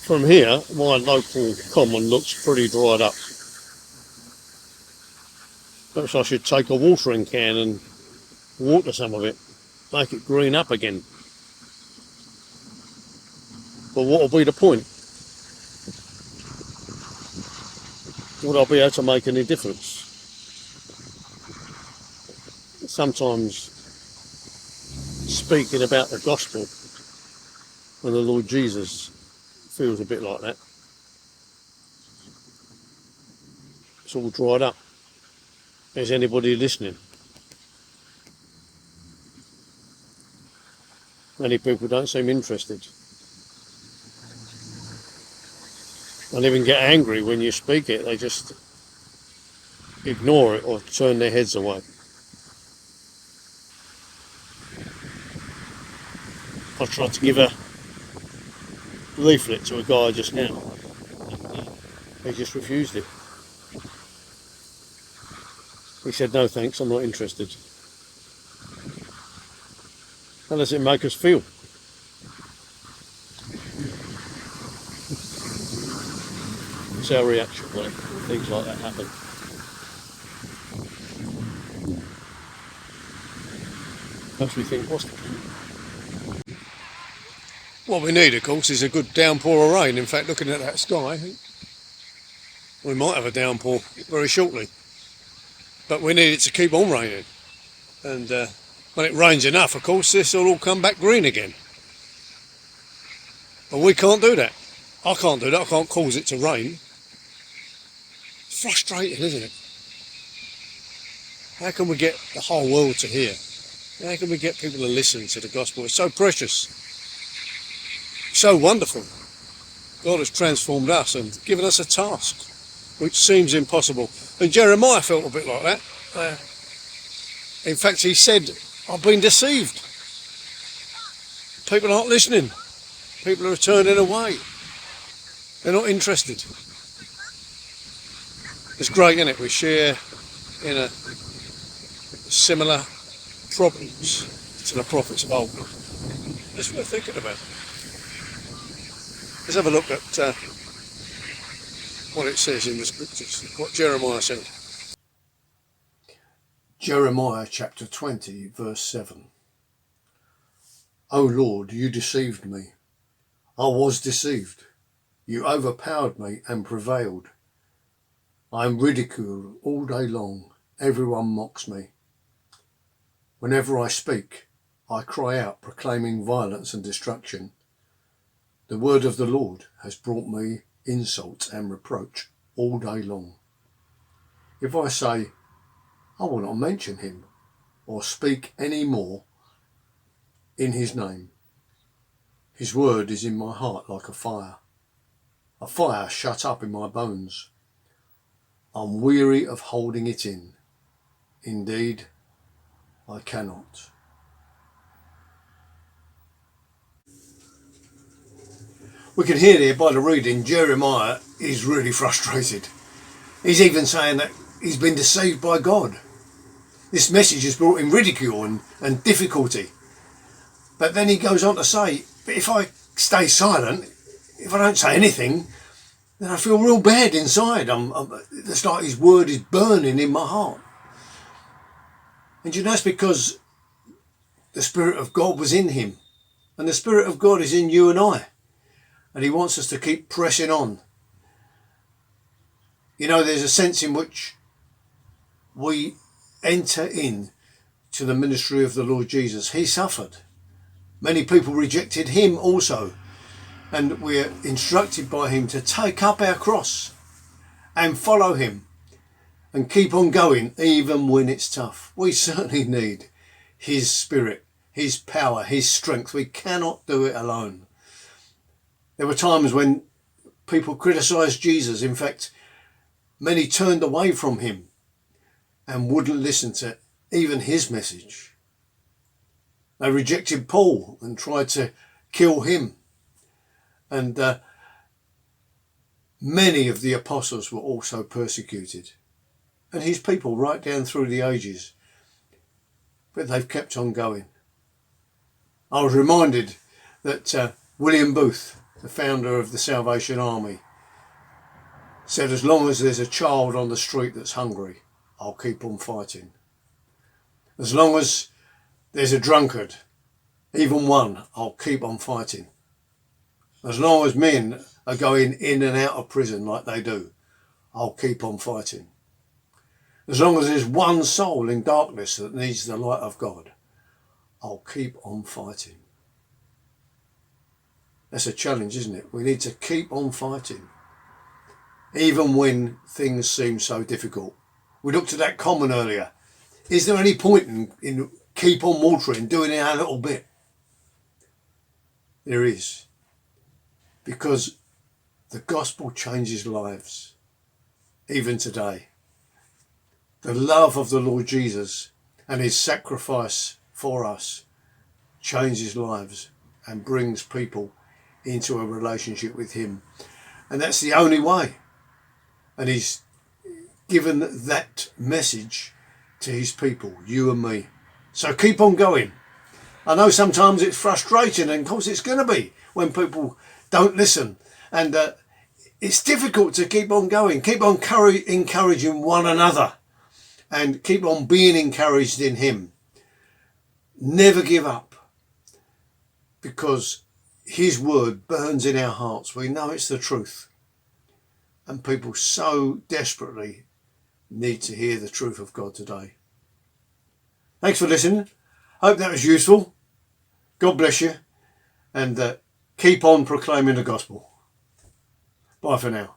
From here, my local common looks pretty dried up. Perhaps I should take a watering can and water some of it, make it green up again. But what will be the point? Would I be able to make any difference? Sometimes speaking about the gospel and the Lord Jesus feels a bit like that. It's all dried up. Is anybody listening? Many people don't seem interested. They'll even get angry when you speak it. They just ignore it or turn their heads away. I tried to give a leaflet to a guy just now. He just refused it. He said, no thanks, I'm not interested. How does it make us feel? It's our reaction when things like that happen. Perhaps we think, what's the point? What we need, of course, is a good downpour of rain. In fact, looking at that sky, we might have a downpour very shortly. But we need it to keep on raining. And when it rains enough, of course, this will all come back green again. But we can't do that. I can't do that. I can't cause it to rain. It's frustrating, isn't it? How can we get the whole world to hear? How can we get people to listen to the gospel? It's so precious. So wonderful. God has transformed us and given us a task which seems impossible. And Jeremiah felt a bit like that. In fact, he said, I've been deceived. People aren't listening. People are turning away. They're not interested. It's great, isn't it? We share in a similar problems to the prophets of old. It's worth thinking about. Let's have a look at what it says in the scriptures, what Jeremiah said. Jeremiah chapter 20, verse 7. O Lord, you deceived me. I was deceived. You overpowered me and prevailed. I am ridiculed all day long. Everyone mocks me. Whenever I speak, I cry out, proclaiming violence and destruction. The word of the Lord has brought me insult and reproach all day long. If I say, I will not mention him or speak any more in his name, his word is in my heart like a fire shut up in my bones. I'm weary of holding it in. Indeed, I cannot. We can hear there by the reading, Jeremiah is really frustrated. He's even saying that he's been deceived by God. This message has brought him ridicule and difficulty. But then he goes on to say, but if I stay silent, if I don't say anything, then I feel real bad inside. It's like his word is burning in my heart. And you know, that's because the Spirit of God was in him. And the Spirit of God is in you and I. And he wants us to keep pressing on. You know, there's a sense in which we enter in to the ministry of the Lord Jesus. He suffered. Many people rejected him also. And we're instructed by him to take up our cross and follow him and keep on going even when it's tough. We certainly need his Spirit, his power, his strength. We cannot do it alone. There were times when people criticised Jesus. In fact, many turned away from him and wouldn't listen to even his message. They rejected Paul and tried to kill him. And many of the apostles were also persecuted. And his people right down through the ages. But they've kept on going. I was reminded that William Booth, the founder of the Salvation Army, said, as long as there's a child on the street that's hungry, I'll keep on fighting. As long as there's a drunkard, even one, I'll keep on fighting. As long as men are going in and out of prison like they do, I'll keep on fighting. As long as there's one soul in darkness that needs the light of God, I'll keep on fighting. That's a challenge, isn't it? We need to keep on fighting, even when things seem so difficult. We looked at that common earlier. Is there any point in keep on watering, doing our little bit? There is. Because the gospel changes lives, even today. The love of the Lord Jesus and his sacrifice for us changes lives and brings people into a relationship with him. And that's the only way. And he's given that message to his people, you and me. So keep on going. I know sometimes it's frustrating, and of course it's going to be when people don't listen. And it's difficult to keep on going. Keep on encouraging one another and keep on being encouraged in him. Never give up, because his word burns in our hearts. We know it's the truth. And people so desperately need to hear the truth of God today. Thanks for listening. Hope that was useful. God bless you. And keep on proclaiming the gospel. Bye for now.